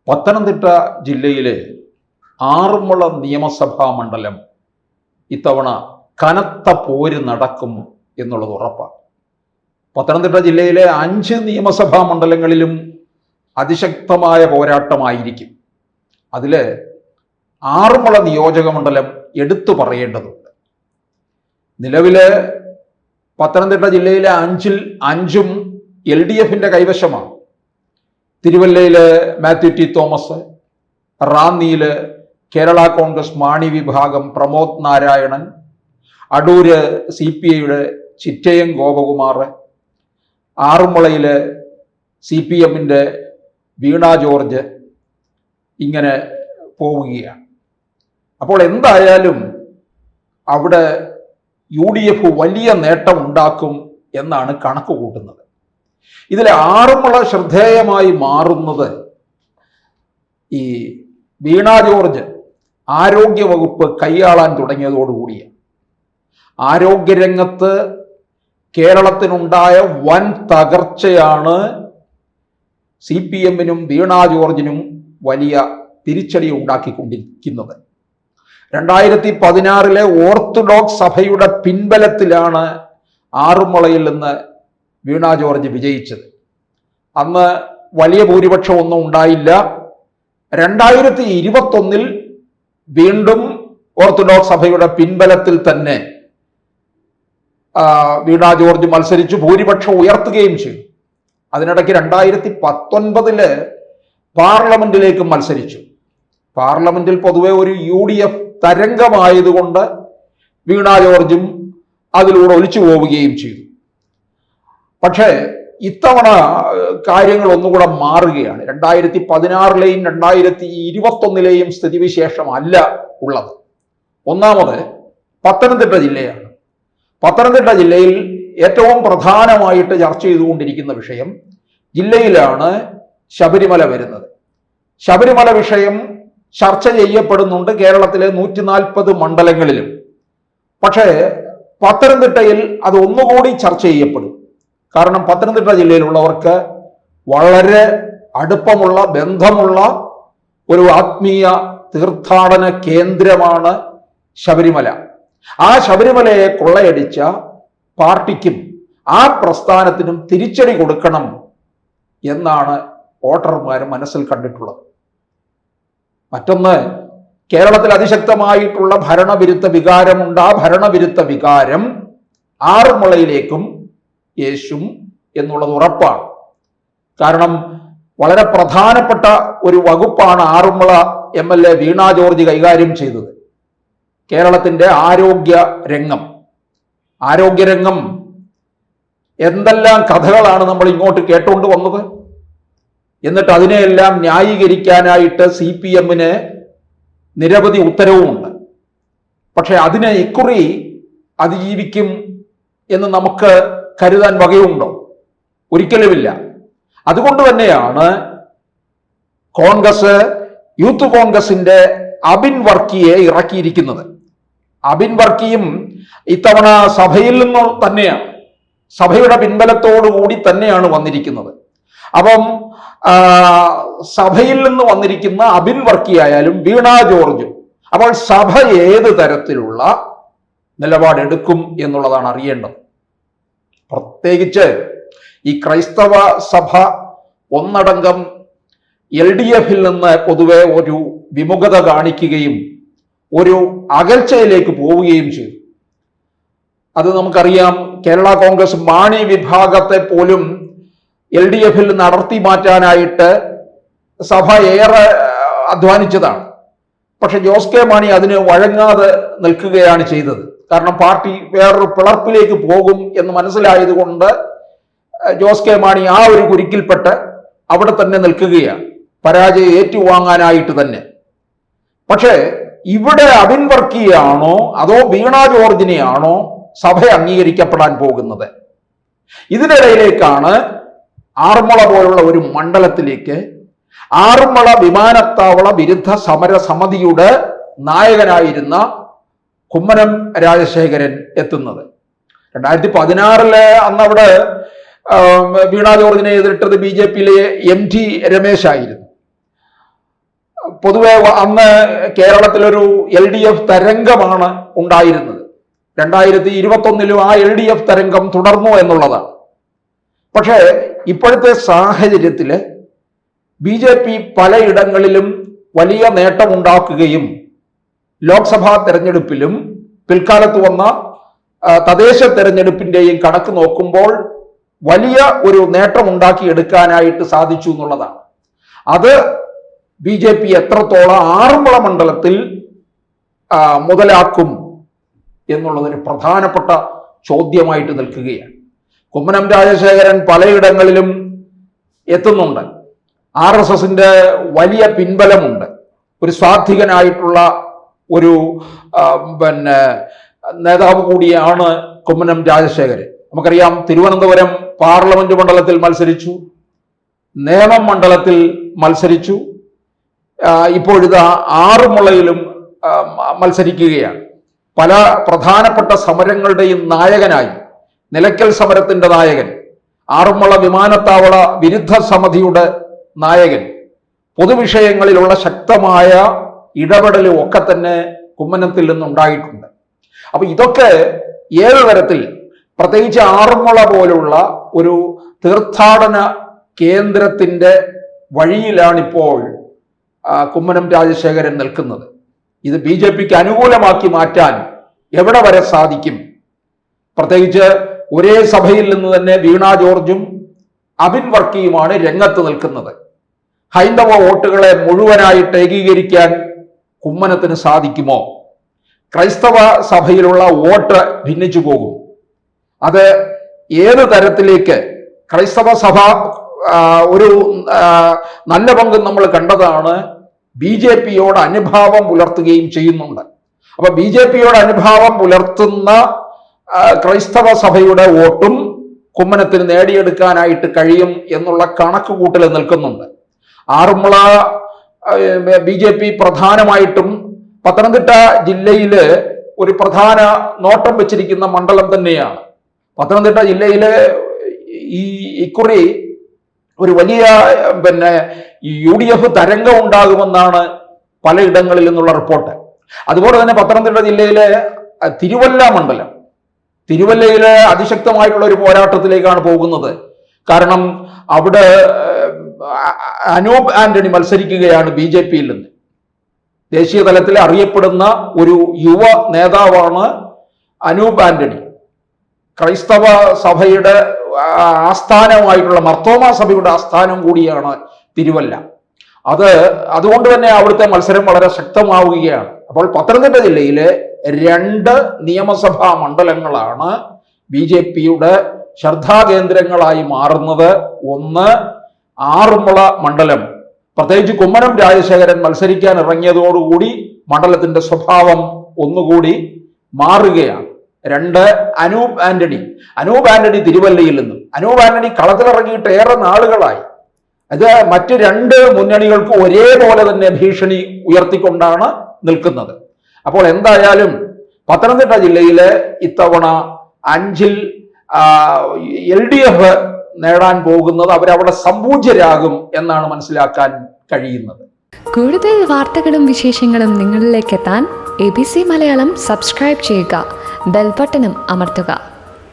പത്തനംതിട്ട ജില്ലയിലെ ആറന്മുള നിയമസഭാ മണ്ഡലം ഇത്തവണ കനത്ത പോര് നടക്കും എന്നുള്ളത് ഉറപ്പാണ്. പത്തനംതിട്ട ജില്ലയിലെ 5 നിയമസഭാ മണ്ഡലങ്ങളിലും അതിശക്തമായ പോരാട്ടമായിരിക്കും. അതിൽ ആറന്മുള നിയോജക മണ്ഡലം എടുത്തു പറയേണ്ടതുണ്ട്. നിലവിലെ പത്തനംതിട്ട ജില്ലയിലെ 5-ൽ LDFിൻ്റെ കൈവശമാണ്. തിരുവല്ലയില് മാത്യു ടി തോമസ്, റാന്നിയില് കേരള കോൺഗ്രസ് മാണി വിഭാഗം പ്രമോദ് നാരായണൻ, അടൂര് CPIയുടെ ചിറ്റയം ഗോപകുമാർ, ആറന്മുളയില് CPMൻ്റെ വീണ ജോർജ്, ഇങ്ങനെ പോവുകയാണ്. അപ്പോൾ എന്തായാലും അവിടെ UDF വലിയ നേട്ടം ഉണ്ടാക്കും എന്നാണ് കണക്ക് കൂട്ടുന്നത്. ഇതിൽ ആറന്മുള ശ്രദ്ധേയമായി മാറുന്നത് ഈ വീണ ജോർജ് ആരോഗ്യവകുപ്പ് കൈയാളാൻ തുടങ്ങിയതോടുകൂടിയാണ്. ആരോഗ്യരംഗത്ത് കേരളത്തിനുണ്ടായ വൻ തകർച്ചയാണ് CPMനും വീണ ജോർജിനും വലിയ തിരിച്ചടി ഉണ്ടാക്കിക്കൊണ്ടിരിക്കുന്നത്. 2016 ഓർത്തഡോക്സ് സഭയുടെ പിൻബലത്തിലാണ് ആറന്മുളയിൽ നിന്ന് വീണ ജോർജ് വിജയിച്ചത്. അന്ന് വലിയ ഭൂരിപക്ഷം ഒന്നും ഉണ്ടായില്ല. 2021 വീണ്ടും ഓർത്തഡോക്സ് സഭയുടെ പിൻബലത്തിൽ തന്നെ വീണ ജോർജ് മത്സരിച്ചു, ഭൂരിപക്ഷം ഉയർത്തുകയും ചെയ്തു. അതിനിടയ്ക്ക് 2019 പാർലമെന്റിലേക്ക് മത്സരിച്ചു. പാർലമെന്റിൽ പൊതുവെ ഒരു UDF തരംഗമായതുകൊണ്ട് വീണ ജോർജും അതിലൂടെ ഒലിച്ചു പോവുകയും ചെയ്തു. പക്ഷേ ഇത്തവണ കാര്യങ്ങൾ ഒന്നുകൂടെ മാറുകയാണ്. 2016 2021 സ്ഥിതിവിശേഷം അല്ല ഉള്ളത്. ഒന്നാമത് പത്തനംതിട്ട ജില്ലയാണ്. പത്തനംതിട്ട ജില്ലയിൽ ഏറ്റവും പ്രധാനമായിട്ട് ചർച്ച ചെയ്തുകൊണ്ടിരിക്കുന്ന വിഷയം ജില്ലയിലാണ് ശബരിമല വരുന്നത്. ശബരിമല വിഷയം ചർച്ച ചെയ്യപ്പെടുന്നുണ്ട് കേരളത്തിലെ 140 മണ്ഡലങ്ങളിലും. പക്ഷേ പത്തനംതിട്ടയിൽ അത് ഒന്നുകൂടി ചർച്ച ചെയ്യപ്പെടും. കാരണം പത്തനംതിട്ട ജില്ലയിലുള്ളവർക്ക് വളരെ അടുപ്പമുള്ള ബന്ധമുള്ള ഒരു ആത്മീയ തീർത്ഥാടന കേന്ദ്രമാണ് ശബരിമല. ആ ശബരിമലയെ കൊള്ളയടിച്ച പാർട്ടിക്കും ആ പ്രസ്ഥാനത്തിനും തിരിച്ചടി കൊടുക്കണം എന്നാണ് വോട്ടർമാർ മനസ്സിൽ കണ്ടിട്ടുള്ളത്. മറ്റൊന്ന്, കേരളത്തിൽ അതിശക്തമായിട്ടുള്ള ഭരണവിരുദ്ധ വികാരമുണ്ട്. ആ ഭരണവിരുദ്ധ വികാരം ആറന്മുളയിലേക്കും യേശും എന്നുള്ളത് ഉറപ്പാണ്. കാരണം വളരെ പ്രധാനപ്പെട്ട ഒരു വകുപ്പാണ് ആറന്മുള MLA വീണ ജോർജ് കൈകാര്യം ചെയ്തത്. കേരളത്തിൻ്റെ ആരോഗ്യരംഗം എന്തെല്ലാം കഥകളാണ് നമ്മൾ ഇങ്ങോട്ട് കേട്ടുകൊണ്ട് വന്നത്. എന്നിട്ട് അതിനെയെല്ലാം ന്യായീകരിക്കാനായിട്ട് CPMന് നിരവധി ഉത്തരവുമുണ്ട്. പക്ഷെ അതിനെ ഇക്കുറി അതിജീവിക്കും എന്ന് നമുക്ക് കരുതാൻ വകയുണ്ടോ? ഒരിക്കലുമില്ല. അതുകൊണ്ട് തന്നെയാണ് യൂത്ത് കോൺഗ്രസിന്റെ അബിൻ വർക്കിയെ ഇറക്കിയിരിക്കുന്നത്. അബിൻ വർക്കിയും ഇത്തവണ സഭയിൽ നിന്ന് തന്നെയാണ്, സഭയുടെ പിൻബലത്തോടുകൂടി തന്നെയാണ് വന്നിരിക്കുന്നത്. അപ്പം സഭയിൽ നിന്ന് വന്നിരിക്കുന്ന അബിൻ വർക്കിയായാലും വീണ ജോർജും, അപ്പോൾ സഭ ഏത് തരത്തിലുള്ള നിലപാടെടുക്കും എന്നുള്ളതാണ് അറിയേണ്ടത്. പ്രത്യേകിച്ച് ഈ ക്രൈസ്തവ സഭ ഒന്നടങ്കം LDFിൽ നിന്ന് പൊതുവെ ഒരു വിമുഖത കാണിക്കുകയും ഒരു അകൽച്ചയിലേക്ക് പോവുകയും ചെയ്തു. അത് നമുക്കറിയാം. കേരള കോൺഗ്രസ് മാണി വിഭാഗത്തെ പോലും LDFിൽ നിന്ന് അടർത്തി മാറ്റാനായിട്ട് സഭ ഏറെ അധ്വാനിച്ചതാണ്. പക്ഷെ ജോസ് കെ മാണി അതിന് വഴങ്ങാതെ നിൽക്കുകയാണ് ചെയ്തത്. കാരണം പാർട്ടി വേറൊരു പിളർപ്പിലേക്ക് പോകും എന്ന് മനസ്സിലായതുകൊണ്ട് ജോസ് കെ മാണി ആ ഒരു കുരുക്കിൽപ്പെട്ട് അവിടെ തന്നെ നിൽക്കുകയാണ്, പരാജയം ഏറ്റുവാങ്ങാനായിട്ട് തന്നെ. പക്ഷേ ഇവിടെ അബിൻ വർക്കിയാണോ അതോ വീണ ജോർജിനെയാണോ സഭ അംഗീകരിക്കപ്പെടാൻ പോകുന്നത്? ഇതിനിടയിലേക്കാണ് ആറന്മുള പോലുള്ള ഒരു മണ്ഡലത്തിലേക്ക് ആറന്മുള വിമാനത്താവള വിരുദ്ധ സമര സമിതിയുടെ നായകനായിരുന്ന കുമ്മനം രാജശേഖരൻ എത്തുന്നത്. 2016 അന്നവിടെ വീണ ജോർജിനെ എതിരിട്ടത് BJPയിലെ MT രമേശ് ആയിരുന്നു. പൊതുവെ അന്ന് കേരളത്തിലൊരു LDF തരംഗമാണ് ഉണ്ടായിരുന്നത്. 2021 ആ LDF തരംഗം തുടർന്നു എന്നുള്ളതാണ്. പക്ഷേ ഇപ്പോഴത്തെ സാഹചര്യത്തിൽ BJP പലയിടങ്ങളിലും വലിയ നേട്ടമുണ്ടാക്കുകയും ലോക്സഭാ തെരഞ്ഞെടുപ്പിലും പിൽക്കാലത്ത് വന്ന തദ്ദേശ തെരഞ്ഞെടുപ്പിന്റെയും കണക്ക് നോക്കുമ്പോൾ വലിയ ഒരു നേട്ടമുണ്ടാക്കിയെടുക്കാനായിട്ട് സാധിച്ചു എന്നുള്ളതാണ്. അത് BJP എത്രത്തോളം ആറന്മുള മണ്ഡലത്തിൽ മുതലാക്കും എന്നുള്ളതൊരു പ്രധാനപ്പെട്ട ചോദ്യമായിട്ട് നിൽക്കുകയാണ്. കുമ്മനം രാജശേഖരൻ പലയിടങ്ങളിലും എത്തുന്നുണ്ട്. RSSന്റെ വലിയ പിൻബലമുണ്ട്. ഒരു സ്വാധികനായിട്ടുള്ള ഒരു നേതാവ് കൂടിയാണ് കുമ്മനം രാജശേഖരൻ. നമുക്കറിയാം, തിരുവനന്തപുരം പാർലമെന്റ് മണ്ഡലത്തിൽ മത്സരിച്ചു, നേമം മണ്ഡലത്തിൽ മത്സരിച്ചു, ഇപ്പോഴിത് ആറന്മുളയിലും മത്സരിക്കുകയാണ്. പല പ്രധാനപ്പെട്ട സമരങ്ങളുടെയും നായകനായി, നിലയ്ക്കൽ സമരത്തിന്റെ നായകൻ, ആറന്മുള വിമാനത്താവള വിരുദ്ധ സമിതിയുടെ നായകൻ, പൊതുവിഷയങ്ങളിലുള്ള ശക്തമായ ഇടപെടലും ഒക്കെ തന്നെ കുമ്മനത്തിൽ നിന്നുണ്ടായിട്ടുണ്ട്. അപ്പൊ ഇതൊക്കെ ഏത് തരത്തിൽ, പ്രത്യേകിച്ച് ആറന്മുള പോലുള്ള ഒരു തീർത്ഥാടന കേന്ദ്രത്തിന്റെ വഴിയിലാണിപ്പോൾ കുമ്മനം രാജശേഖരൻ നിൽക്കുന്നത്. ഇത് BJPക്ക് അനുകൂലമാക്കി മാറ്റാൻ എവിടെ വരെ സാധിക്കും? പ്രത്യേകിച്ച് ഒരേ സഭയിൽ നിന്ന് തന്നെ വീണ ജോർജും അബിൻ വർക്കിയുമാണ് രംഗത്ത് നിൽക്കുന്നത്. ഹൈന്ദവ വോട്ടുകളെ മുഴുവനായിട്ട് ഏകീകരിക്കാൻ കുമ്മനത്തിന് സാധിക്കുമോ? ക്രൈസ്തവ സഭയിലുള്ള വോട്ട് ഭിന്നിച്ചു പോകും. അത് ഏത് തരത്തിലേക്ക്? ക്രൈസ്തവ സഭ ഒരു നല്ല പങ്ക് നമ്മൾ കണ്ടതാണ്, BJPയോട് അനുഭാവം പുലർത്തുകയും ചെയ്യുന്നുണ്ട്. അപ്പൊ BJPയോട് അനുഭാവം പുലർത്തുന്ന ക്രൈസ്തവ സഭയുടെ വോട്ടും കുമ്മനത്തിന് നേടിയെടുക്കാനായിട്ട് കഴിയും എന്നുള്ള കണക്കുകൂട്ടൽ നിൽക്കുന്നുണ്ട്. ആറന്മുള BJP പ്രധാനമായിട്ടും പത്തനംതിട്ട ജില്ലയില് ഒരു പ്രധാന നോട്ടം വെച്ചിരിക്കുന്ന മണ്ഡലം തന്നെയാണ്. പത്തനംതിട്ട ജില്ലയില് ഇക്കുറി ഒരു വലിയ UDF തരംഗം ഉണ്ടാകുമെന്നാണ് പലയിടങ്ങളിൽ നിന്നുള്ള റിപ്പോർട്ട്. അതുപോലെ തന്നെ പത്തനംതിട്ട ജില്ലയിലെ തിരുവല്ല മണ്ഡലം, തിരുവല്ലയിലെ അതിശക്തമായിട്ടുള്ള ഒരു പോരാട്ടത്തിലേക്കാണ് പോകുന്നത്. കാരണം അവിടെ അനൂപ് ആന്റണി മത്സരിക്കുകയാണ് BJPയിൽ നിന്ന്. ദേശീയ തലത്തിൽ അറിയപ്പെടുന്ന ഒരു യുവ നേതാവാണ് അനൂപ് ആന്റണി. ക്രൈസ്തവ സഭയുടെ ആസ്ഥാനമായിട്ടുള്ള മർത്തോമ സഭയുടെ ആസ്ഥാനം കൂടിയാണ് തിരുവല്ല. അതുകൊണ്ട് തന്നെ അവിടുത്തെ മത്സരം വളരെ ശക്തമാവുകയാണ്. അപ്പോൾ പത്തനംതിട്ട ജില്ലയിലെ 2 നിയമസഭാ മണ്ഡലങ്ങളാണ് BJPയുടെ ശ്രദ്ധാകേന്ദ്രങ്ങളായി മാറുന്നത്. ഒന്ന് ആറന്മുള മണ്ഡലം, പ്രത്യേകിച്ച് കുമ്മനം രാജശേഖരൻ മത്സരിക്കാൻ ഇറങ്ങിയതോടുകൂടി മണ്ഡലത്തിന്റെ സ്വഭാവം ഒന്നുകൂടി മാറുകയാണ്. 2 അനൂപ് ആന്റണി തിരുവല്ലയിൽ നിന്നും. അനൂപ് ആന്റണി കളത്തിലിറങ്ങിയിട്ട് ഏറെ നാളുകളായി. അത് മറ്റ് 2 മുന്നണികൾക്ക് ഒരേപോലെ തന്നെ ഭീഷണി ഉയർത്തിക്കൊണ്ടാണ് നിൽക്കുന്നത്. അപ്പോൾ എന്തായാലും പത്തനംതിട്ട ജില്ലയിലെ ഇത്തവണ 5-ൽ LDF നേടാൻ പോകുന്നത് അവരവിടെ സംപൂജ്യരാകും എന്നാണ് മനസ്സിലാക്കാൻ കഴിയുന്നത്. കൂടുതൽ വാർത്തകളും വിശേഷങ്ങളും നിങ്ങളിലേക്ക് എത്താൻ ABC മലയാളം സബ്സ്ക്രൈബ് ചെയ്യുക, ബെൽ ബട്ടണും അമർത്തുക.